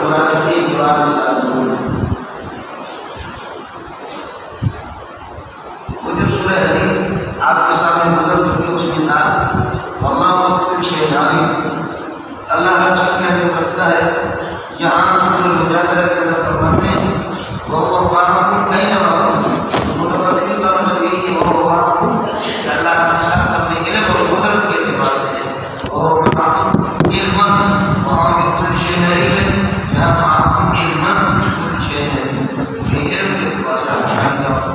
والمنافقين دعاء السالمون. وہ جو سورہ حدید آپ کے سامنے گزر چکی اس میں نام اللہ کل شیء علیم، اللہ ہر چیز میں علم رکھتا ہے. یہاں سورہ المجادلہ کے اندر فرماتے ہیں وَهُوَ مَعَكُمْ أَيْنَمَا كُنتُمْ، متفقین کا مطلب یہی ہے وَهُوَ مَعَكُمْ کہ اللہ آپ کے ساتھ اپنے علم اور قدرت کے اعتبار سے ہے. وَهُوَ مَعَكُمْ عِلْمًا وَهُوَ بِكُلِّ شَيْءٍ عَلِيمٌ، یہاں مَعَكُمْ عِلْمًا بِكُلِّ شَيْءٍ عَلِيمٌ، یہ علم کے اعتبار سے آپ جانتے.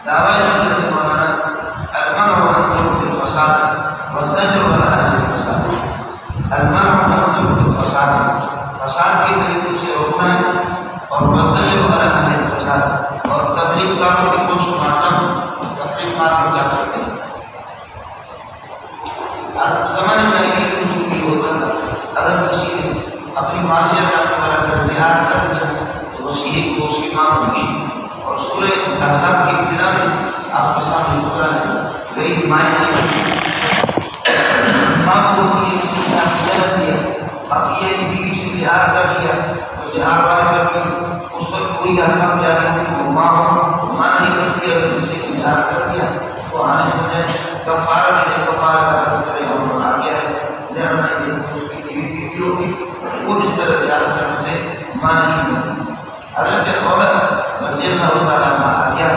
دعویٰ سنت مولانا المنع والنهي عن الفساد والزجر عن الفساد. المنع والنهي عن الفساد، فساد کے طریقوں سے روکنا ہے، اور والزجر عن الفساد، اور تفریق کاروں کی کوشش ماتم تفریق کاروں کیا کرتے ہیں. زمانے میں یہ چونکہ ہوتا تھا اگر کسی نے اپنی معصیت کا اظہار کر دیا تو اس کی ماں ہوگی. اور سورہ احزاب کی ابتدا میں آپ کے سامنے گزرا ہے کئی مائیں ماں کو جنم دیا، باقی یہ بیوی سے اظہار کر لیا تو اظہار والے پر اس پر کوئی احکام جاری نہیں. وہ ماں نہیں کرتی، اگر کسی نے اظہار کر دیا تو آنے سمجھے کفارہ دینے کفارہ کا تذکرے ہم آ گیا ہے. لڑنا ہے اس کی بیوی ہوگی وہ اس طرح اظہار کرنے سے ماں نہیں کرتی. حضرت خولہ رضی اللہ تعالیٰ عنہ آ گیا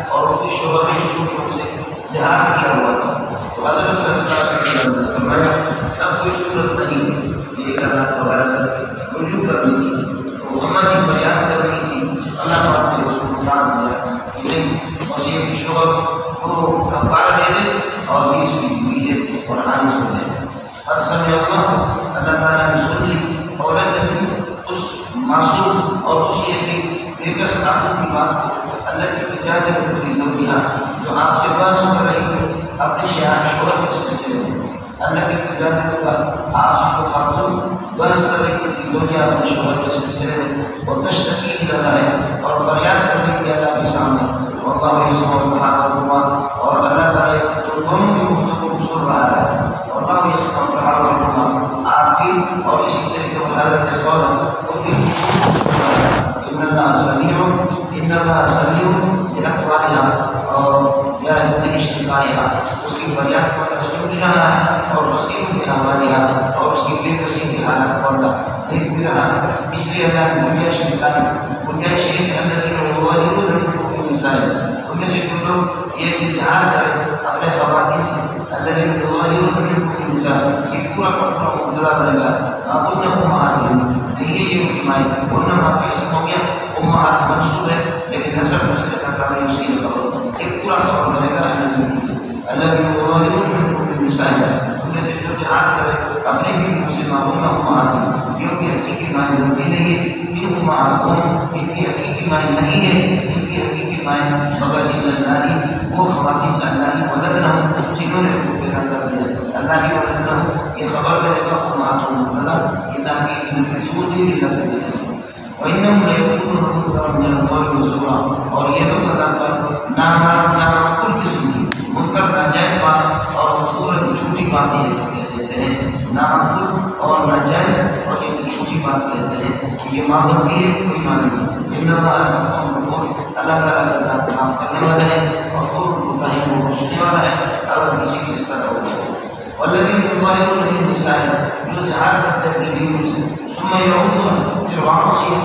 اور ان کی شوہر بھی چھوٹوں سے اظہار کیا ہوا تھا تو حضرت صلی اللہ علیہ وسلم نے فرمایا اب کوئی صورت نہیں یہ کرنا تو رجوع کرنی تھی، وہ اماں کی فریاد کرنی تھی. اللہ پاک نے اس کو مان دیا کہ نہیں وسیع کی شوہر کو کفارہ دے دے اور بھی اس کی بیوی ہے اور آنے سے دے. قد سمع اللہ تعالیٰ نے سن لی اور اس معصوم اور اسی ایک صداقت کی بات اللہ کی تجادل کی زوجہ جو آپ سے بحث کر رہی تھی اپنے شوہر کے سلسلے میں، اللہ کی تجادل کا آپ سے کو خاتون بحث کر رہی تھی زوجہ اپنے شوہر کے سلسلے میں اور تشتکی لگا ہے اور فریاد کر رہی تھی اللہ کے سامنے. اللہ یسمع تحاورکما، اور اللہ تعالیٰ تو دونوں کی گفتگو کو سن رہا ہے. اللہ یسمع تحاورکما، آپ کی اور اسی طریقے پر حضرت خولہ ان اللہ سمیع لأقوالها اور اشتقائها، اس کی فریاد کو سن رہا ہے اور بصیر بأعمالها اور اس کی بے کسی کی حالت کو دیکھ بھی رہا ہے. اس لیے اللہ نے دنیا شریف الذین یظاہرون منکم النساء، ان میں سے جو لوگ یہ اظہار کریں اپنے خواتین سے الذین یظاہرون منکم النساء، یہ پورا کا پورا مبتدا بنے گا. انہم امہاتہم، یہ ان کی مائیں، انہم کا اسم ہو گیا، امہات منصوب ہے لیکن نسب مسئلہ کا تعلق اسی خبر ایک پورا خبر بنے گا. الذین یظاہرون منکم النساء، ان میں سے جو جہاد کرے اپنے بھی مسلمان انہم امہاتہم، یہ ان کی حقیقی مائیں ہوتی نہیں ہے. ان امہاتہم، ان کی حقیقی مائیں نہیں ہے، ان کی حقیقی مائیں مگر اللہ وہ خواتین اللہ ولدنہم جنہوں نے حقوق پیدا کر دیا. اللہ ولدنہم یہ خبر ملے گا امہاتہم مبتدا یہ تاکہ ان کی جبوتی بھی لگ دیتے ہیں. وَإِنَّهُمْ لَيَقُولُونَ مُنكَرًا مِنَ الْقَوْلِ وَزُورًا، اور یہ لوگ ادا کر نامعقول قسم کی منکر ناجائز بات اور مصورت جھوٹی باتیں کہتے ہیں. نامعقول اور ناجائز اور یہ جھوٹی بات کہتے ہیں کہ یہ معمول بھی ہے کوئی معنی نہیں. ان اللہ تعالیٰ کا ذات معاف کرنے والا ہے اور خود رحیم و بخشنے والا ہے اگر کسی سے اس طرح ہو جائے. والذین یظاہرون من نسائہم، جو اظہار کرتے ہیں اپنی بیویوں سے ثم یعودون، پھر واپس یہ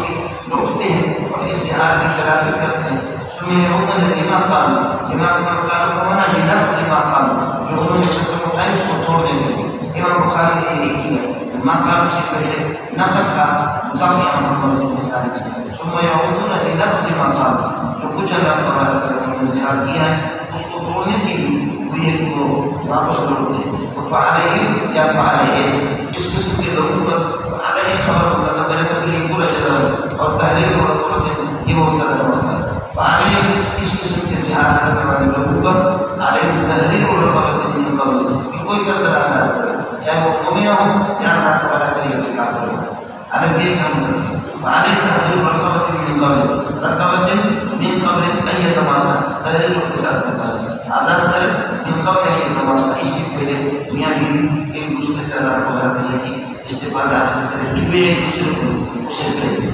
لوٹتے ہیں اور اظہار کی تلافی کرتے ہیں. ثم یعودون لما قالوا، لما قالوا کو معنی لنفس ما قالوا، جو انہوں نے قسم اٹھائی اس کو توڑ دیں گے. امام بخاری نے یہ کیا ما قالوا سے پہلے نفس کا مضاف محمد بن طالب. ثم یعودون لنفس ما قالوا، جو کچھ اللہ تعالیٰ نے اظہار کیا ہے اس کو توڑنے کے لیے وہ یہ کو واپس لوٹتے ہیں. فعلیہم یا فعلیہم، اس قسم کے لوگوں پر علیہ خبر ہوتا تھا پہلے تو یہ پورا جزا اور تحریر اور خبرت یہ ہوتا تھا. فعلیہم اس قسم کے اظہار کرنے والے لوگوں پر علیہ تحریر اور خبرت من قبل کہ کوئی کر رہا ہے چاہے وہ قومی ہو یا ناٹ والا کریے کہ کافر ہو. علیہ یہ کام کرتے فعلیہ تحریر اور خبرت من قبل رقبت من قبل ان یتماسا، تحریر کے ساتھ ہوتا ہے آزاد کرے من قبل ان یتماسا، اس سے پہلے میاں بیوی ایک دوسرے سے آزاد ہو جاتے ہیں کہ استفادہ حاصل کرے چھوئے ایک دوسرے کو اسے کرے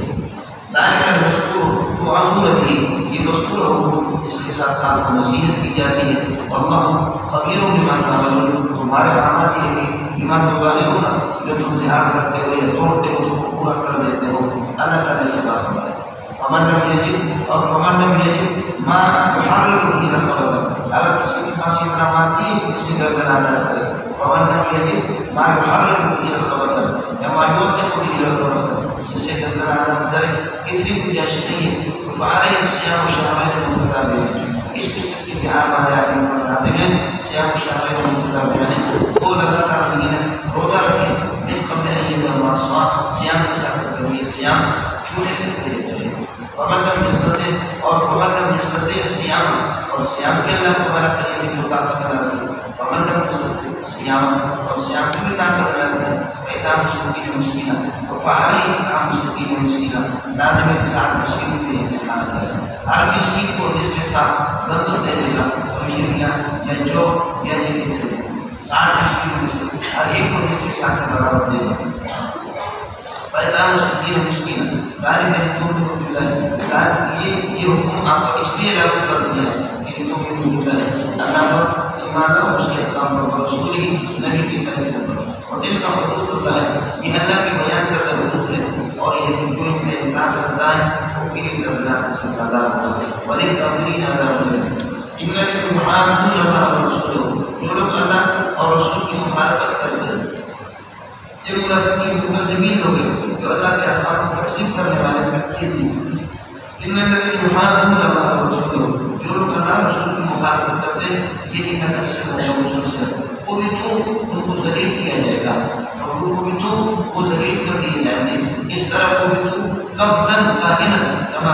ظاہر المذکور معذور بھی یہ مذکور حکم اس کے ساتھ آپ کو نصیحت کی جاتی ہے اللہ خبیر بما تعملون تمہارے اعمال یہ ہے ایمان تظاہرون جو تم ظہار کرتے ہو یا توڑتے ہو اس کو پورا کر دیتے ہو اللہ تعالیٰ سے بات کرے فمن لم يجد ما يحرر به رقبته اگر کسی کے پاس اتنا مال نہیں کسی کا گناہ کرے فمن لم يجد ما يحرر به رقبته یا ما يوثق به رقبته جسے گناہ کرے اتنی گنجائش نہیں ہے فعليه صيام شهرين متتابعين اس قسم کی بہار آیات نازل ہیں صيام شهرين متتابعين وہ لگاتار مہینے روزہ رکھیں من قبل ان يوم الصام صيام کے ساتھ صيام چھوٹے سے پہلے ومن لم يستطع الصيام اور صيام کے اللہ تبارک وتعالی کی جو طاقت عطا کی ومن لم يستطع الصيام اور صيام کی بھی طاقت عطا کی فإطعام مسکین مسکینہ فعليه إطعام مسکین مسکینہ لازم ہے کہ 60 مسکین کے لیے کھانا کھائے ہر مسکین کو جس کے ساتھ گندم دے دے گا سمجھے کیا یا جو یا یہ 60 مسکین ہر ایک کو جس کے ساتھ برابر دے گا فإطعام مسکین مسکینہ ظاہر ہے تم کو یہ حکم آپ کو اس لیے لاگو کر دیا ہے کہ تم کو اللہ پر ایمان لاؤ اس کے احکام پر رسول ہی نبی کی طرف اور دل کا حدود ہوتا ہے یہ اللہ کی بیان کردہ حدود ہے اور یہ جرم میں انکار کرتا ہے تو پھر اللہ کے ساتھ عذاب ہوتا ہے وللکافرین عذاب الیم ان الذین یحادون اللہ ورسولہ جو لوگ اللہ اور رسول کی مخالفت کرتے ہیں یہ منافقین مکذبین لوگ ہیں جو اللہ کے احکام کو تکذیب کرنے والے ہیں ان الذین یحادون اللہ ورسولہ جو لوگ اللہ اور رسول کی مخالفت کرتے ہیں یہ نبی سے رسول سے وہ بھی تو ان کو ذلیل کیا جائے گا اور وہ بھی تو وہ ذلیل کر دیے جائیں گے اس طرح وہ بھی تو قبضا کاہنا کما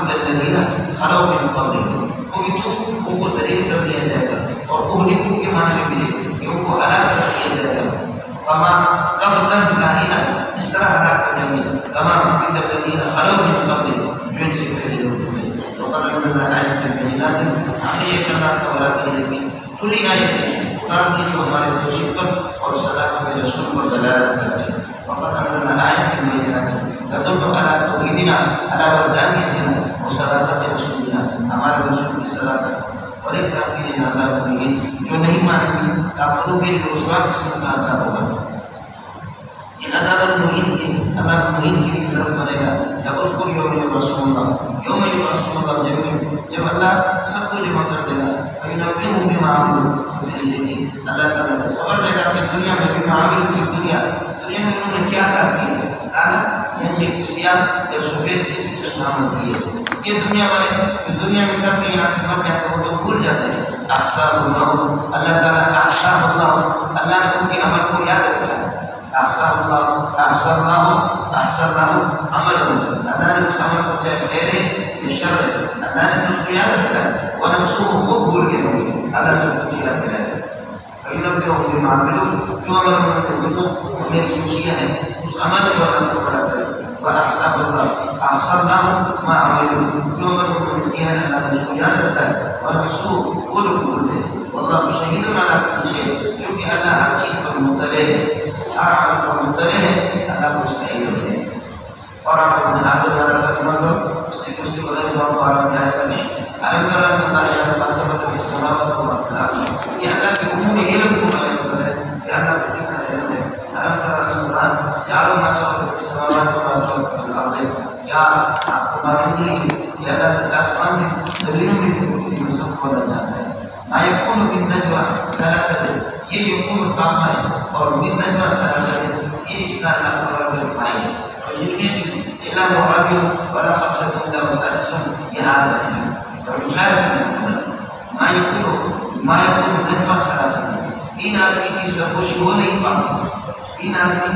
الذین خلوا من قبلہم وہ بھی تو ان کو ذلیل کر دیا جائے گا اور اہلکوا کے معنی میں بھی کہ ان کو ہلاک کر دیا جائے گا کما قبضا کاہنا اس طرح ہلاک کر دیں گے کما الذین خلوا من قبلہم جو ان سے پہلے لوگ تھے وقد انزلنا آیات بینات ہم نے یہ کرنا تورات کی کھلی آیتیں قرآن کی جو ہمارے توحید پر اور صداقت رسول پر دلالت کرتے ہیں وقد انزلنا آیات بینات تدل على توحیدنا على وحدانیتنا وصداقت رسولنا ہمارے رسول کی صداقت اور ایک کافرین عذاب مہین جو نہیں مانیں گے کافروں کے لیے رسوا قسم کا عذاب ہوگا یہ عذاب المہین کی اللہ مہین کی ضرورت بنے گا جب اس کو یوم یبعثون اللہ جب اللہ سب کو جمع کر دے گا فَيُنَبِّئُهُم بِمَا عَمِلُوا اللہ تعالیٰ کو خبر دے گا کہ دنیا میں بِمَا عَمِلُوا فِي الدُّنْيَا دنیا میں انہوں نے کیا کام کیا کالا یعنی سیاہ یا سفید اس کی عمل کی ہے یہ دنیا والے دنیا میں کر کے یہاں سے مر جاتے ہیں وہ لوگ بھول جاتے ہیں احصاہ اللہ اللہ تعالیٰ احصاہ اللہ اللہ نے ان کے عمل کو یاد رکھا ہے احصاہ اللہ عمل اللہ نے اس عمل کو چاہے خیر ہے یا شر ہے اللہ نے تو اس کو یاد رکھا ہے ونفسوه وہ بھول گئے ہوں گے اللہ سے کچھ یاد کرائے فَإِنَّبِّئُهُم بِمَا عَمِلُوا جو عمل انہوں نے میری خوشیاں ہیں اس عمل جو اللہ کو بڑا کرے وَأَحْصَاهُ اللَّهُ أَحْصَى اللَّهُ مَا عَمِلُوا جو عمل انہوں نے کیا ہے اللہ نے اس کو یاد رکھا ہے ونفسوه وہ لوگ بھول گئے واللہ شہید علی کل شیء کیونکہ اللہ ہر چیز پر مطلع ہے ہر عمل پر مطلع ہے اللہ کو اس کا علم ہے اور آپ اپنے حاضر والا تکمل ہو اس نے کچھ بدل بہت بارہ جائے کریں علم کرا کہ اللہ یہاں باسبت کی سماوات کو مطلع یہ اللہ کی عمومی علم کو بیان کرتا ہے کہ اللہ کو کتنا علم ہے علم کرا سبحان یارو باسبت کی سماوات کو باسبت کی الارض یا آپ کو معلوم نہیں ہے کہ اللہ کے آسمان میں زمینوں میں بھی سب کو بدل جاتا ہے ما یکون بالنجوى ثلاثه یہ یکون کام ہے اور بالنجوى ثلاثه یہ اس کا اللہ تعالی کا فرمان ہے اور یہ الا مرابي ولا خمسه الا وسادسهم یہ حال ہے ما يقول نجوى ثلاثه تین آدمی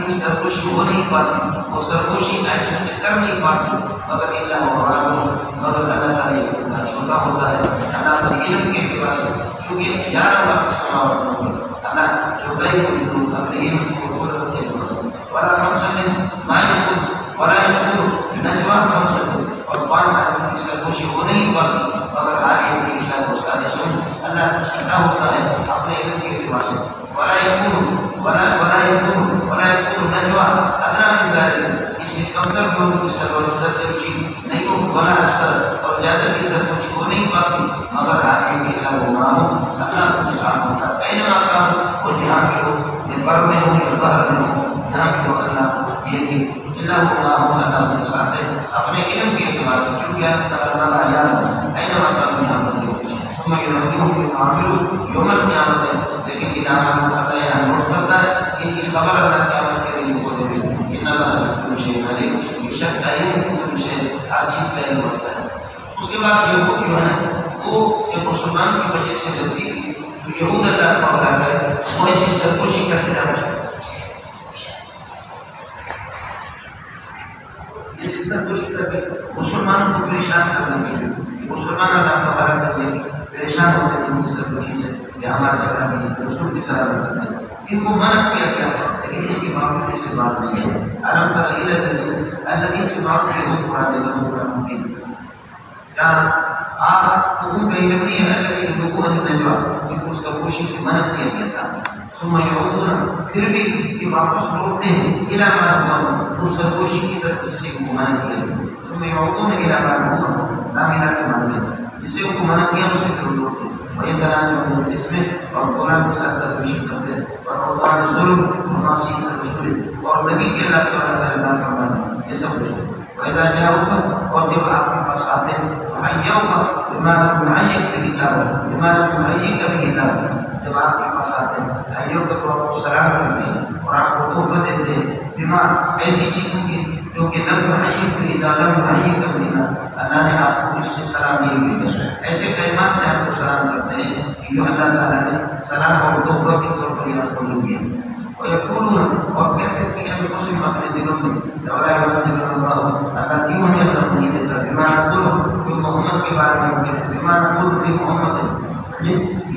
کی سرگوشی ہو نہیں پاتی وہ سرگوشی ایسے سے کر نہیں پاتی مگر اللہ مرابي مگر اللہ تعالی کا چھوٹا ہوتا ہے اللہ کے علم کے اعتبار سے کیونکہ 11 لاکھ سماوات میں اللہ چھوٹائی کو بھی دور اپنے علم کو پورا کرتے ہیں ولا خمسه ما يقول ولا يقول نجوى خمسه اور 5 آدمی کی سرگوشی ہو نہیں پاتی مگر ہر ایک کی اللہ کو سادسوں اللہ چھوٹا ہوتا ہے اپنے علم کے اعتبار سے ولا يقول ولا يكون نجوى ادنى من ذلك، اس سے کمتر لوگوں کی سرگوشی نہیں ہو، ولا اکثر اور زیادہ کی سرگوشی ہو نہیں پاتی، مگر آگے بھی اللہ کے ساتھ ہوتا ہے۔ کہیں نہ کام وہ جہاں بھی ہو، یہ پر میں ہو یا باہر میں ہو، جہاں بھی ہو اللہ یہ کہ اللہ کے ساتھ ہے اپنے علم کے اعتبار سے، چونکہ اللہ تعالیٰ آیا کہیں نہ کام جہاں پر ہو ثم ينبئهم بما عملوا يوم القيامة، لیکن ادارہ مقدر یہاں نوٹ کرتا ہے ان کی خبر اللہ قیامت کے دن کو دے گی، ان اللہ بكل شيء عليم، بے شک علیم بكل شيء، ہر چیز کا علم ہوتا ہے۔ اس کے بعد یہود جو ہے وہ جب مسلمان کی وجہ سے غلطی تھی تو یہود اللہ کو بلا کر وہ ایسی سرکوشی کرتے جاتے ہیں، ایسی سرکوشی کر کے مسلمان کو پریشان کرنے کے لیے، مسلمان اللہ کو بلا کر کے پریشان ہوتے ہیں ان کی سرکوشی سے کہ ہمارے طرح کی رسول کی طرح کرتے ہیں، ان کو منع کیا گیا، لیکن اس کی باوجود اس سے بات نہیں ہے۔ علم تر الى الذين سے بات کی ہو قرآن دینا ہوگا ممکن کیا آپ حکم کہیں لگتی ہے لیکن لوگوں نے نجوا ان کو سرکوشی سے منع کیا گیا تھا، ثم يعودون پھر بھی یہ واپس لوٹتے ہیں الى ما هو اس سرکوشی کی طرف جسے کو منع کیا گیا، ثم يعودون الى ما هو لا الہ کے معنی جسے کو منع کیا اسے پھر لوٹتے ہیں، وہی طرح اس میں اور قرآن کے ساتھ سرکوشی کرتے ہیں اور قرآن ظلم معاصی رسول اور نبی کے اللہ تعالیٰ کا اللہ فرمانا یہ سب کچھ ہے۔ وَإِذَا جَاءُوكَ اور جب آپ کے پاس آتے ہیں وَحَيَّوْكَ بِمَا لَمْ يُحَيِّكَ بِهِ اللَّهُ، جب آپ کے پاس آتے ہیں حَيَّوْكَ تو آپ کو سلام کرتے ہیں اور آپ کو تحفہ دیتے ہیں، بِمَا ایسی چیزوں کی جو کہ لَمْ يُحَيِّكَ بِهِ اللَّهُ، اللہ نے آپ کو اس سے سلام نہیں بھیجا، ایسے کلمات سے آپ کو سلام کرتے ہیں کہ جو اللہ تعالیٰ نے سلام اور تحفہ کے طور پر آپ کو نہیں دیا۔ ويقولون اور کہتے ہیں کہ ہم مسلم اپنے دلوں میں لولا يمسك الله، اللہ کیوں ہمیں غم نہیں دیتا، بما نقول جو محمد کے بارے میں کہتے ہیں، بما نقول محمد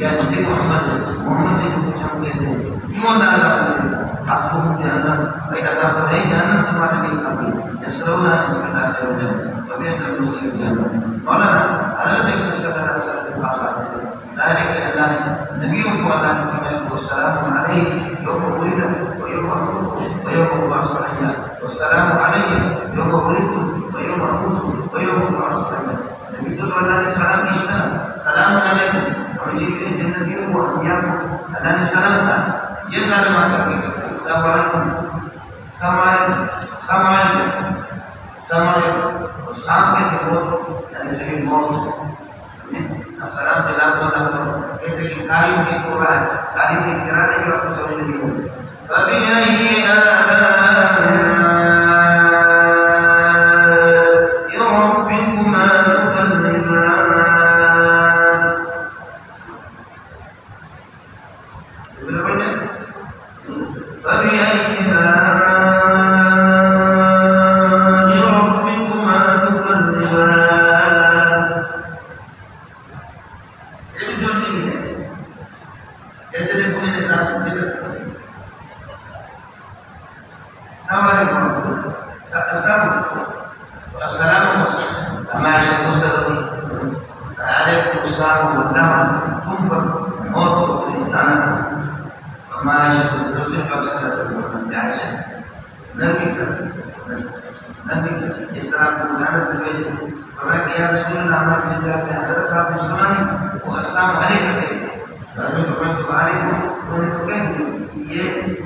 یا محمد سے کچھ ہم کہتے ہیں، کیوں اللہ عذاب نہیں دیتا، حسبهم جہنم، بھائی عذاب ہے جہنم تمہارے لیے کافی، یسرونہ اس کا داخل ہو جائے، وبئس المصیر جہنم۔ مولانا حضرت ابن صدر صاحب کے پاس آتے ہیں، ظاہر ہے کہ اللہ نے نبیوں کو اللہ نے فرمایا والسلام علیہ یوم ولد ویوم اموت ویوم ابعث حیا، والسلام علیہ یوم ولد ویوم اموت ویوم ابعث حیا، نبی کو تو اللہ نے سلام کیا، سلام علیکم، اور جنتیوں کو انبیاء کو اللہ نے سلام کہا، یہ ظالمات کر کے کرتے ہیں، السلام علیکم السلام علیکم اور سام کے موت یعنی جو موت السلام جلال کو اللہ کرو، کیسے کہ تعلیم کی پورا ہے، تعلیم کی قرآن کی آپ کو سمجھ نہیں ہوگی۔ فَبِأَيِّ آلَاءِ رَبِّكُمَا تُكَذِّبَانِ، فَبِأَيِّ آلَاءِ رَبِّكُمَا تُكَذِّبَانِ، اس طرح کو محنت میں بھیجے اور میں کہ یا رسول اللہ ہمارے مل جاتے ہیں، حضرت آپ نے سنا نہیں وہ السلام علیکم کہتے ہیں، حضرت فرمایا تمہارے انہوں نے تو کہہ دیا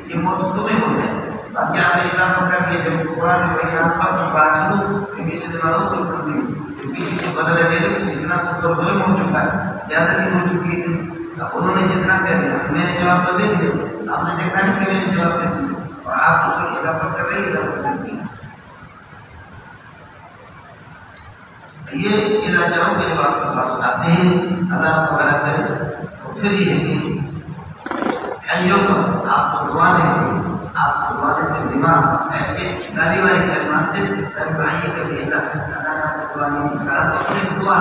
یہ موت تمہیں ہو جائے، باقی آپ نے اضافہ کر دیا جب قرآن میں کہا اب تم بات لو کہ کسی سے معلوم کر دی، کسی سے بدلہ لے لو، جتنا تو ظلم ہو چکا ہے، زیادتی ہو چکی ہے، انہوں نے جتنا کہہ دیا میں نے جواب تو دے دیا، آپ نے دیکھا نہیں کہ میں نے جواب دے دیا اور آپ اس پر اضافہ کر رہے ہیں، اضافہ کرتی ہیں۔ یہ اذا جاؤ کے جب آپ کے پاس آتے ہیں اللہ کو بڑا کرے تو پھر یہ ہے کہ آپ کو دعا دیں گے، آپ کو دعا دیتے دماغ ایسے گالی والی کلمات سے تنبعی کبھی اللہ تعالیٰ کو دعا نہیں سارا تو پھر دعا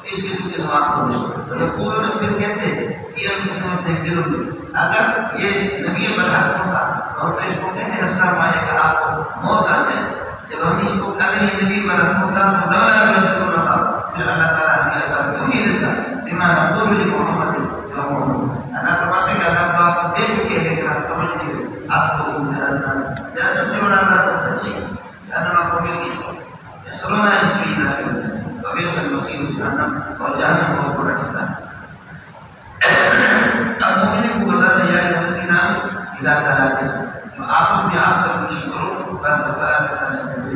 اس قسم کے دعا کو دے تو یہ پورے پھر کہتے ہیں کہ ہم کسی میں اپنے دلوں میں اگر یہ نبی برحق ہوتا اور تو اس کو کہتے ہیں السلام علیکم آپ کو موت آ جائے، جب ہم اس کو اگر یہ نبی برحق ہوتا تو دولا رجل نہ پھر اللہ تعالیٰ ہمیں عذاب کیوں نہیں دیتا، بما نقول لمحمد اللہ فرماتے کہ اللہ تو آپ کو دے چکے ہیں لیکن آپ سمجھ مسیر جہنم اور جہنم بہت بڑا ٹھکانا ہے۔ اب مومنوں کو بتاتا ہے یا الذین آمنوا اذا تلاقیتم، آپس میں آپ سرکشی کرو،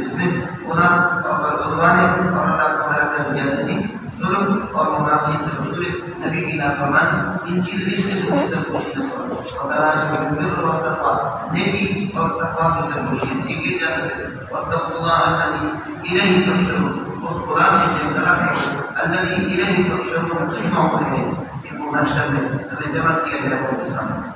اس میں گناہ اور عدوان اور اللہ کو ہلاکت زیادتی، ظلم اور مناسب رسول نبی کی نافرمانی، ان چیزوں اس کے سے سرکشی نہ کرو، اور تراجع بالبر والتقوی، نیکی اور تقوی کی سرکشی ٹھیک ہے جاتے، واتقوا اللہ الذی الیہ تحشرون، اس خدا سے جو طرف ہے، الذی الیہ تحشرون تجمعون ہے، ان کو محشر میں ہمیں جمع کیا گیا ہے کے سامنے۔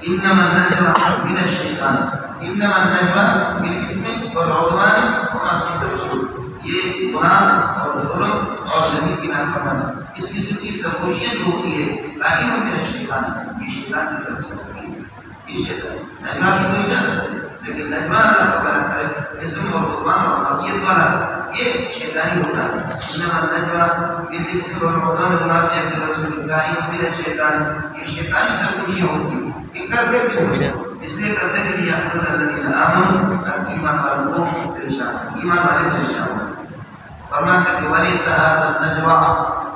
انما النجوى من الشیطان، انما النجوى بالاسم والعدوان ومعصیت الرسول، یہ گناہ اور ظلم اور نبی کی نافرمانی، اس قسم کی سرگوشیاں جو ہوتی ہے قائم من الشیطان، یہ شیطان کی طرف سے ہوتی ہے، یہ شیطان نجوہ کی کوئی اجازت ہے، لیکن نجوہ اللہ کو بنا کرے اسم اور عدوان اور معصیت والا یہ شیطانی ہوتا ہے۔ انما النجوى بالاسم والعدوان ومعصیت الرسول قائم من الشیطان، یہ شیطانی سرگوشیاں ہوتی ہیں، یہ کرتے کیوں؟ اس لیے کرتے کہ یحمل الذین آمنوا، ایمان والوں کو پریشان، ایمان والے پریشان ہیں۔ فرماتے کہ ولیس ھذا النجوى،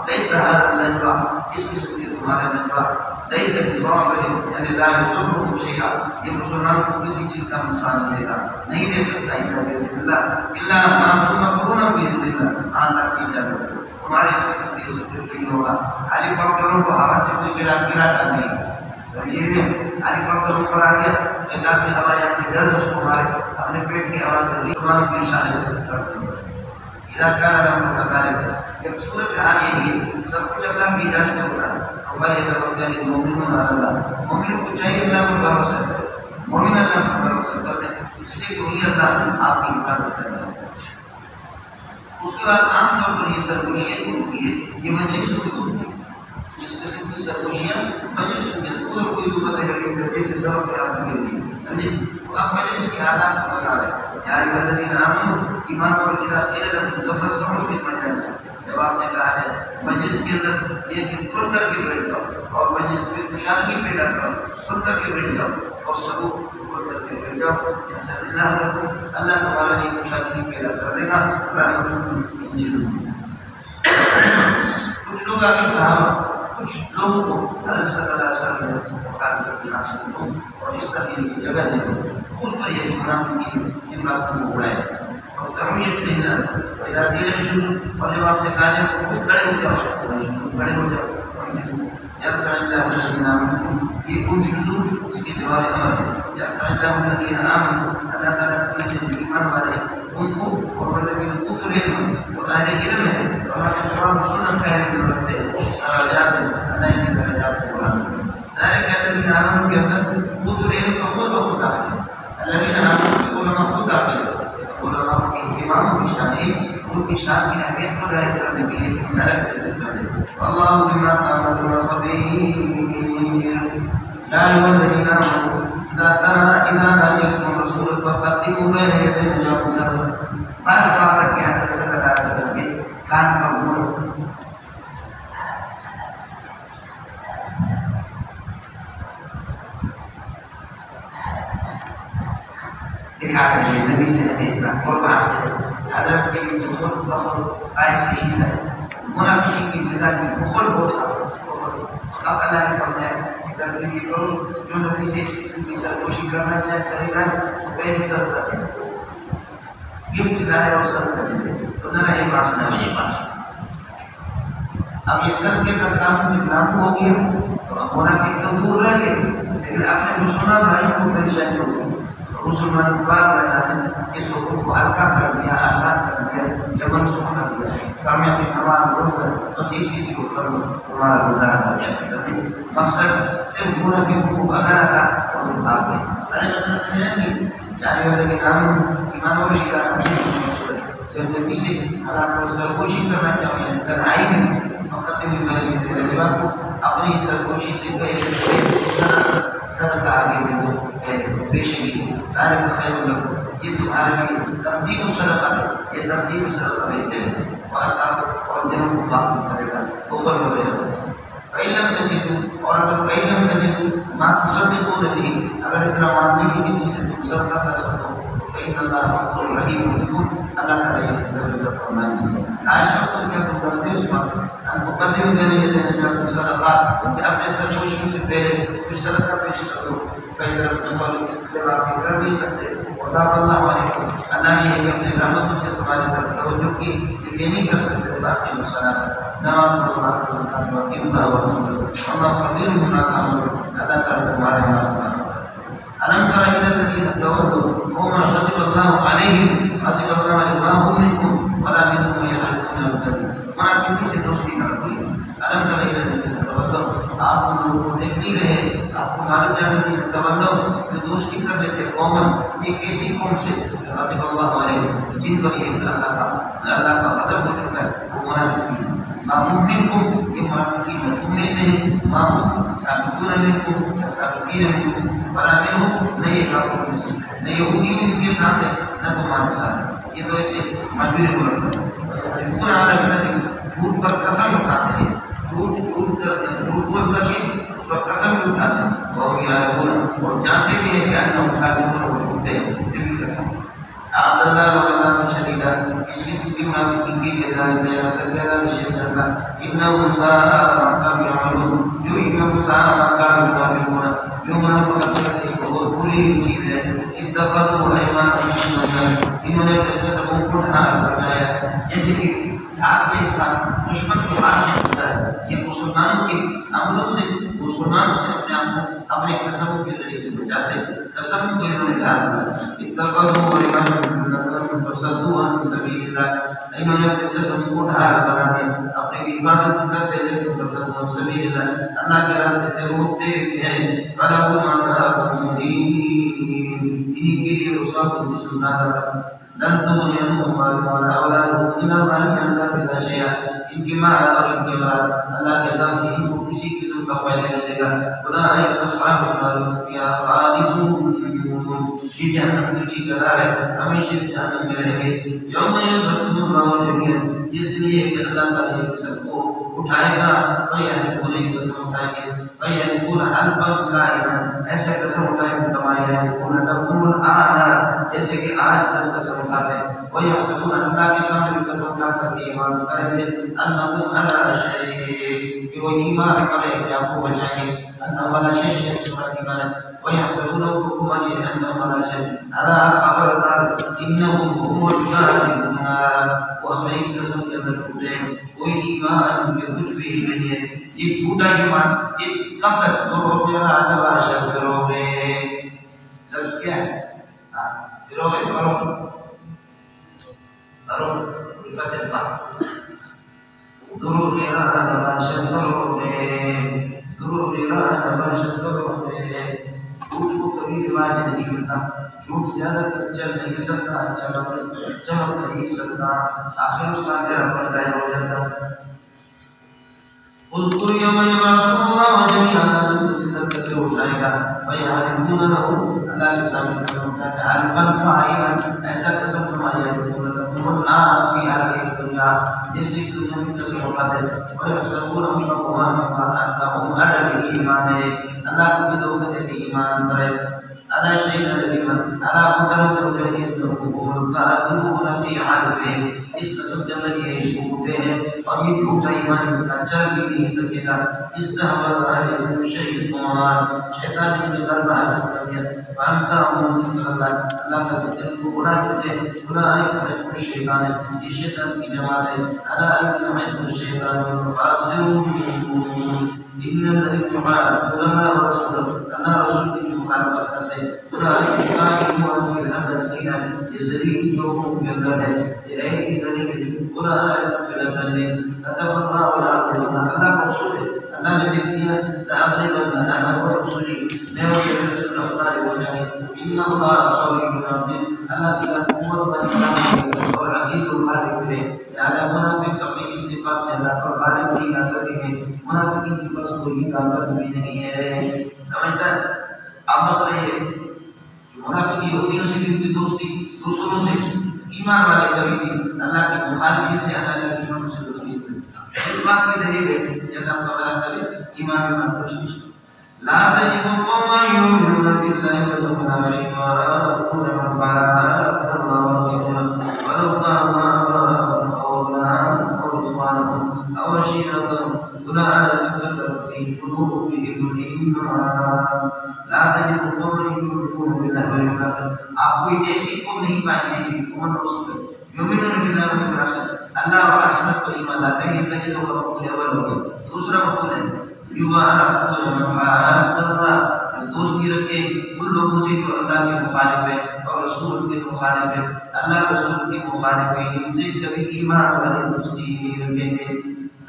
لیس ھذا النجوى، اس قسم کی تمہارا نجوہ لیس بضار، یعنی لا یضرهم شیئا، یہ مسلمانوں کو کسی چیز کا نقصان نہیں دے گا، نہیں دے سکتا باذن اللہ، الا ما تمکرون باذن اللہ، اللہ کی اجازت ہے تمہارے اس قسم کی سب نہیں ہوگا۔ ہیلی کاپٹروں کو ہوا سے کوئی گراتا نہیں، یہ بھی ہیلی کاپٹر اوپر آ گیا ایک آدمی ہوا یہاں سے گز اس کو مارے اپنے پیٹ کی آواز سے مسلمانوں کی نشانی سے کرتے ہیں۔ اذا كان لهم كذلك، جب صورت حال یہ ہے سب کچھ اللہ کی اجازت سے ہوتا ہے، اور يتوکل المؤمنون على الله، مومن کو چاہیے اللہ پر بھروسہ کرے، مومن اللہ پر بھروسہ کرتے ہیں، اس لیے کہ اللہ آپ کی حفاظت کرے گا۔ اس کے بعد عام طور پر یہ سرگوشیاں ہوتی ہے، یہ مجلس کی ہوتی ہے، جس قسم کی سرگوشیاں مجلس میں ادھر کوئی دو باتیں لگی جیسے سبق پہ آپ کے لیے سمجھے، تو آپ مجلس کے آداب کو بتا رہے ہیں۔ یا ایھا الذین آمنوا، ایمان اور اذا قیل لکم تفسحوا فی المجالس، جب آپ سے کہا ہے مجلس کے اندر یہ کہ کھل کر کے بیٹھ جاؤ، اور مجلس میں کشادگی پیدا کرو، کھل کر کے بیٹھ جاؤ، اور سب کھل کر کے بیٹھ جاؤ، جیسا اللہ تمہارے لیے کشادگی پیدا کر دے گا۔ کچھ لوگ آگے صحابہ، کچھ لوگوں کو حضرت صلی اللہ علیہ وسلم نے مخالفت کی حاصل کو اور اس طرح کی جگہ دے دی، اس پر یہ گناہ کی جن باتوں کو اڑائے اور سہمیت سے نہ ذاتیہ شروع، اور جب آپ سے کہا جائے تو کچھ کھڑے ہو جاؤ، کھڑے ہو جاؤ، یاد کر اللہ الذین آمنوا، یہ کن شروع اس کے جواب امر ہے، یاد کر اللہ الذین آمنوا، اللہ تعالیٰ کی سے ایمان والے ان کو، اور والذین اوتوا العلم، جو اہل علم ہے اور ہمارے تمام سنت کا علم رکھتے ہیں، درجات اللہ کے درجات کو بلند کریں۔ ذالک الذین آمنوا کے اندر اوتوا العلم تو خود بخود داخل ہے، الذین آمنوا کے علماء خود داخل ہے، علماء کی اہتمام کی شان، ان کی شان کی اہمیت کو ظاہر کرنے کے لیے الگ سے ذکر ہے۔ اللہ بما تعملون خبیر، یا ایھا الذین آمنوا اذا ناجیتم الرسول فقدموا بین یدی نجواکم صدقۃ، بعض بات کہ حضرت صلی اللہ علیہ وسلم کے کان کا بول دکھاتے ہیں، نبی سے ہمیں قربان سے حضرت کے لیے خود بخود ایسی ہی ہے، منافقین کی مزاج میں بخل ہوتا ہے۔ اب اللہ نے فرمایا کہ تدبیر کرو، جو نبی سے اس قسم کی سرگوشی کرنا چاہے کرے گا تو پہلے صدقہ دے، گفٹ لائے اور صدقہ دے، تو نہ رہے پاس نہ مجھے پاس۔ اب یہ صدقے کا کام جب لاگو ہو گیا تو اب منافق تو دور رہ گئے، لیکن اپنے مسلمان بھائیوں کو پریشانی ہو گئی، مسلمان کو بات کرنا اس حکم کو ہلکا کر دیا، آسان کر دیا، یا منسوخ کر دیا، کامیاب نماز روزہ بس اسی سے کو کرو تمہارا گزارا ہو جائے۔ مقصد صرف منافقوں کو بھگانا تھا اور وہ بھاگ گئے۔ بڑے مسئلہ سمجھیں گے جانے والے کے نام ایمان اور شکایت جب نبی سے اللہ کو سرگوشی کرنا چاہیے تنہائی میں مقدمی واجبات کو اپنی سرگوشی سے پہلے صدقہ آگے دے دو، پیشگی ذالک خیر لکم، یہ تمہارے لیے تقدیم صدقہ ہے، یہ تقدیم صدقہ بہتر ہے، اور دنوں کو باقی کرے گا بخل وغیرہ سے۔ فَإِلَّمْ تَجِدُوا، اور اگر فَإِلَّمْ تَجِدُوا مَا تُصَدِّقُونَ بِهِ، اگر اتنا ماننے کی بھی جس سے تم صدقہ کر سکو، فَإِنَّ اللَّهَ غَفُورٌ رَحِيمٌ، اللہ تعالیٰ یہ فرمائیں گے۔ عائشہ کو کیا تم کرتے مقدم بين يدي الصدقات اپنے سرگوشیوں سے پہلے کچھ صدقہ پیش کر دو کئی طرف تمہاری جب آپ کر نہیں سکتے خدا اللہ علیکم اللہ نے یہ اپنے رحمتوں سے تمہاری طرف توجہ کی یہ نہیں کر سکتے باقی مسلمان نماز پڑھو بات کرو باقی اللہ و رسول اللہ خبیر بما تعملون اللہ تعالی تمہارے واسطے ألم تر إلى الذين تولوا قوما غضب الله عليهم غضب الله عليهم ما هم منكم ولا منهم من يحلفون بالكذب منافقین سے دوستی کرتی ہے ألم تر إلى الذين تولوا آپ لوگوں کو دیکھ نہیں رہے آپ کو معلوم ہے الذين تولوا جو دوستی کر لیتے قوما یہ کیسی قوم سے غضب الله عليهم جن پر یہ اللہ کا غضب ہو چکا ہے وہ منافقین ما هم منكم یہ منافقین تم میں سے ما هم سابقون منكم سابقین منكم ولا منهم نہیں کافروں میں سے نہ یہودی ان کے ساتھ ہے نہ تمہارے ساتھ ہے یہ تو ایسے مجبور بولتے ہیں علی الکذب جھوٹ پر قسم اٹھاتے ہیں جھوٹ بول کر کے اس پر قسم اٹھاتے ہیں اور اور جانتے بھی ہیں کہ انہم کاذبون وہ جھوٹے ہیں یہ بھی قسم اعد اللہ وعلا شدیدہ اس قسم کی منافقین کی ہدایت ہے اللہ تعالی نشان کرنا انہم ساء ما كانوا يعملون جو انہم ساء ما كانوا يعملون جو منافقت کرتے ہیں بہت بری چیز ہے اتخذوا ایمانهم انہوں نے اپنے قسموں کو ڈھال بنایا جیسے کہ ہاتھ سے انسان دشمن کو ہاتھ سے ہوتا ہے یہ مسلمانوں کے عملوں سے مسلمانوں سے اپنے آپ کو اپنے قسموں کے ذریعے سے بچاتے ہیں قسم کو انہوں نے ڈھال بنایا اتخذوا ایمانهم فصدوا عن سبیل اللہ انہوں نے اپنے قسم کو ڈھال بنا دیا اپنے عبادت کرتے ہیں فصدوا عن سبیل اللہ اللہ کے راستے سے روکتے ہیں فلہم عذاب مہین انہی کے لیے رسوا کو مسلم نازل لن تغني عنهم أموالهم ولا أولادهم من الله من عذاب الله شيئا ان کی ماں اور ان کی اولاد اللہ کے عذاب سے ان کو کسی قسم کا فائدہ نہیں دے گا اولئک اصحاب النار فیہا خالدون یہ جہنم کی جگہ ہے ہمیشہ اس جہنم میں رہیں گے یوم یبعثهم اللہ جميعا اس لیے کہ اللہ تعالی ایک سب کو اٹھائے گا وَيَحْلِفُونَ قسم اٹھائیں گے وَيَحْلِفُونَ حَلْفًا قَائِمًا ایسا قسم اٹھائیں گے کما يَحْلِفُونَ لَكُمُ الْآنَ جیسے کہ آج تک قسم اٹھاتے ہیں وَيَحْسَبُونَ اللہ کے سامنے قسم اٹھا کر کے ایمان کریں گے أَنَّهُمْ عَلَىٰ شَيْءٍ کہ وہ ایمان کرے اپنے آپ کو بچائیں گے أَنَّهُمْ عَلَىٰ شَيْءٍ يَسْمَعَ ایمان وَيَحْسَبُونَ حُكُمًا أَنَّهُمْ عَلَىٰ شَيْءٍ عَلَىٰ خَبَرْدَارٍ إِنَّهُمْ هُمُ الْكَاذِبُونَ وہ ہمیں اس قسم کے اندر جھوٹے ہیں کوئی ایمان ان کے کچھ بھی نہیں ہے یہ جھوٹا ایمان یہ کب تک کرو گے کرو گے لفظ کیا ہے کرو گے کرو کرو بفتح الفاء کرو گے کرو گے جھوٹ کو کبھی رواج نہیں کرتا جھوٹ زیادہ تر چل نہیں سکتا چمک نہیں سکتا آخر اس کا تیرا پر ظاہر ہو جاتا اذکر یوم یبعث اللہ جميعا ذکر کرتے اٹھائے گا فیحلفون له اللہ کے سامنے قسم اٹھاتے ہیں حلفا قائما ایسا قسم فرمایا فی هذه الدنیا جیسے کہ دنیا میں قسم اٹھاتے ہیں ویحسبون انهم على الايمان اللہ کو بھی دعوت ہے کہ ایمان کرے على شيء الذي على قدر وجههم هم الكاذبون في حلفهم اس قسم کے ذریعے جھوٹے ہیں اور یہ جھوٹا ایمان کا چل بھی نہیں سکے گا استحوذ عليهم الشيطان شیطان نے ان پر حاصل کر دیا فانساهم ذکر اللہ اللہ کا ذکر کو بھلا دیتے اولئک حزب الشیطان یہ شیطان کی جماعت ہے الا حزب الشیطان الخاسرون ان الذين يحاربون الله ورسوله الله رسول کی مخالفت کرتے ہیں اولئک کافرون بالحسنین یہ ذلیل لوگوں کے اندر ہے یہ ہے ذلیل اولئک فی الذین كتب الله على اللہ کا رسول ہے اللہ نے لکھ دیا لأغلبن أنا ورسلي میں اور میرے رسول افراد ہو جائیں ان اللہ قوی عزیز اللہ کی قوت بنانے اور عزیز الغالب ہے لہذا منافق اپنے استفاق سے اللہ پر غالب نہیں آ سکیں گے منافقین کی بس کوئی طاقت بھی نہیں ہے سمجھتا ہے اب مسئلہ یہ ہے منافق یہودیوں سے بھی ان کی دوستی دوسروں سے ایمان والے کبھی بھی اللہ کے مخالفین سے اللہ کے دشمنوں سے دوستی اس بات کی دلیل ہے کہ اللہ کا بلا کرے ایمان میں کوشش لا تجد قوما يؤمنون بالله واليوم الآخر ويؤمنون بما أنزل الله ورسوله ولو كانوا آباءهم أو أبناءهم أو إخوانهم آپ کوئی ایسی قوم نہیں پائیں گے یؤمنون باللہ والیوم الآخر، اللہ اور آخرت پر ایمان لاتے ہیں، یہ تجدید کا مفعول اول ہو گیا۔ دوسرا مفعول ہے یوادون من حاد اللہ، دوستی رکھے ان لوگوں سے جو اللہ کے مخالف ہے اور رسول کے مخالف ہے، اللہ رسول کے مخالف ہے، ان سے کبھی ایمان والے دوستی نہیں رکھیں گے۔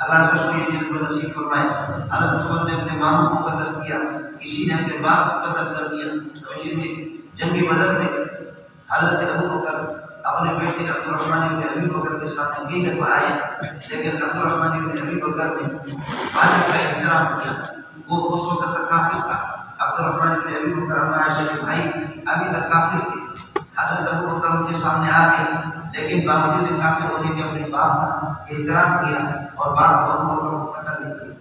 اللہ سب کو یہ جذبہ نصیب فرمائے۔ حضرت عمر نے اپنے ماموں کو قتل کیا، کسی نے اپنے باپ کو قتل کر دیا۔ جنگ بدر میں حضرت ابو بکر اپنے بیٹے عبدالرحمن بن ابی بکر کے ساتھ کئی دفعہ آئے، لیکن عبدالرحمن بن ابی بکر نے والد کا احترام کیا۔ وہ اس وقت تک کافر تھا، عبدالرحمن بن ابی بکر اما عائشہ کے بھائی ابھی تک کافر تھے۔ حضرت ابو بکر ان کے سامنے آ گئے، لیکن باوجود کافر ہونے کے اپنے باپ کا احترام کیا اور باپ کو ابو بکر کو قتل نہیں کیا۔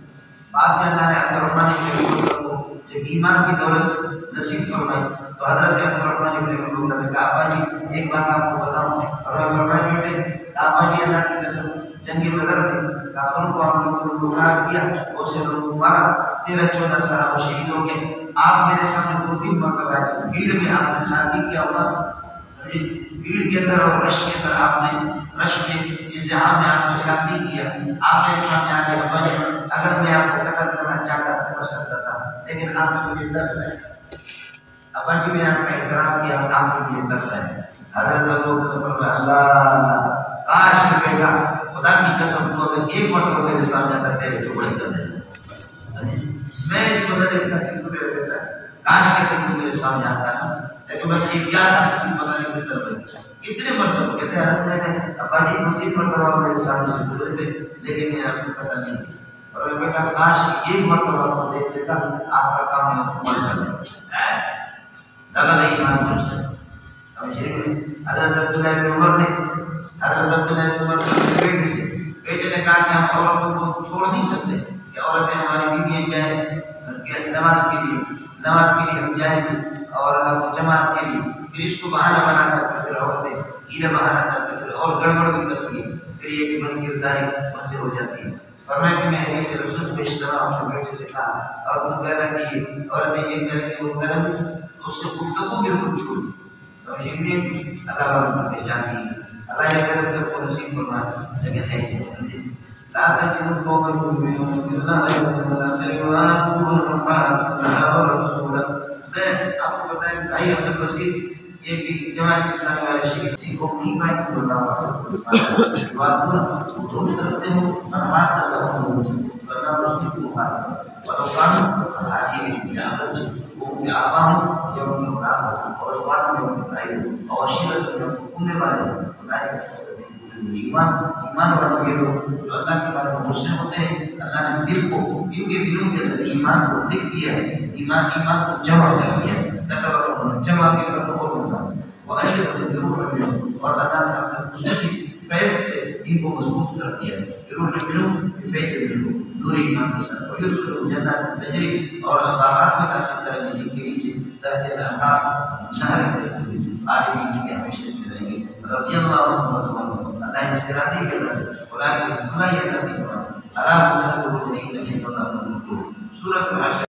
بعد میں اللہ نے عبدالرحمن بن ابی بکر کو جب ایمان کی دولت نصیب فرمائی تو حضرت عبدالرحمن بن ابی بکر نے کہا ابا جی ایک بات آپ کو بتاؤں، اور عبدالرحمن بیٹے ابا جی اللہ کی قسم جنگ بدر میں کافروں کو ہم لوگوں نے مقرر کیا، اسے لوگوں کو مارا، 13-14 صحابہ شہید ہو گئے۔ آپ میرے سامنے 2-3 مرتبہ آئے، بھیڑ میں آپ نے خیال نہیں کیا ہوگا، بھیڑ کے اندر اور رش کے اندر آپ نے رش میں ازدحام میں آپ نے خیال نہیں کیا، آپ میرے سامنے آ کے ابا جی اگر میں آپ کو قتل کرنا چاہتا تو کر سکتا تھا، لیکن آپ نے مجھے ترس ہے، ابا جی میں آپ کا احترام کیا اور آپ نے مجھے ترس ہے۔ حضرت ابو بکر اللہ کاش بیٹا خدا کی قسم تو اگر ایک مرتبہ میرے سامنے آتا تیرے چوبڑے کر دیتا، میں اس کو نہ دیکھتا کہ تو میرا بیٹا کاش کہ تو میرے سامنے آتا ہے، لیکن بس یہ کیا تھا پتہ نہیں کس طرح کتنے مرتبہ کہتے ہیں میں نے ابا جی 2-3 مرتبہ میرے سامنے سے گزرے تھے لیکن یہ آپ کو پتہ نہیں تھا، اور میں بیٹا کاش ایک مرتبہ آپ کو دیکھ لیتا آپ کا کام مکمل کر دیتا لگا نہیں ایمان مجھ سے سمجھے میں۔ حضرت عبداللہ بن عمر نے بیٹے سے بیٹے نے کہا کہ ہم عورتوں کو چھوڑ نہیں سکتے کہ عورتیں ہماری بیویاں جائیں نماز کے لیے ہم جائیں گے اور جماعت کے لیے، پھر اس کو بہانہ بنا کر پھر عورتیں ہیلا بہانہ کر پھر اور گڑبڑ بھی کرتی ہے، پھر یہ کہ بند کرداری ان سے ہو جاتی ہے۔ اور میں کہ میں حدیث رسول پیش کر رہا ہوں اپنے بیٹے سے کہا اور وہ کہہ رہا کہ عورتیں یہ کہہ رہی وہ کرم اس سے گفتگو بالکل چھوڑ اور یہ بھی اللہ کو پہچان کی اللہ یہ کہتے سب کو نصیب فرمائے، لیکن ہے لا تجد قوما يؤمنون بالله واليوم الآخر ويحبون الله ورسوله۔ میں آپ کو بتائیں بھائی عبد البصیر یہ کہ جماعت اسلامی والے شیعہ کسی کو نہیں پائے تو اللہ وہ دوست رکھتے ہو فرماتا اللہ ورنہ رسول کو مخالف ولو كانوا حاکمین یا وہ ان کے آبا ہوں یا ان کی اولاد ہوں اور اخوان میں ان کے بھائی ہوں اور عشیرت میں ان کے کنبے والے ہوں، ایمان والے یہ لوگ جو اللہ کے بارے میں مسلم ہوتے ہیں اللہ نے دل کو ان کے دلوں کے اندر ایمان کو لکھ دیا ہے، ایمان کو جمع کر دیا ہے، جمع کے کر اور اور اللہ نے اپنے خصوصی فیض سے ان کو مضبوط کر دیا ہے، فیض نور ایمان کے ساتھ اور یہ جنات تجری اور باغات میں داخل کریں گے جن کے نیچے تحت الانہار نہریں آج کی ہمیشہ سے رہیں گے رضی اللہ عنہ اللہ سے راضی کرنا سے قرآن کی سنائی اللہ کی جماعت اللہ تعالی کو نہیں اللہ سورۃ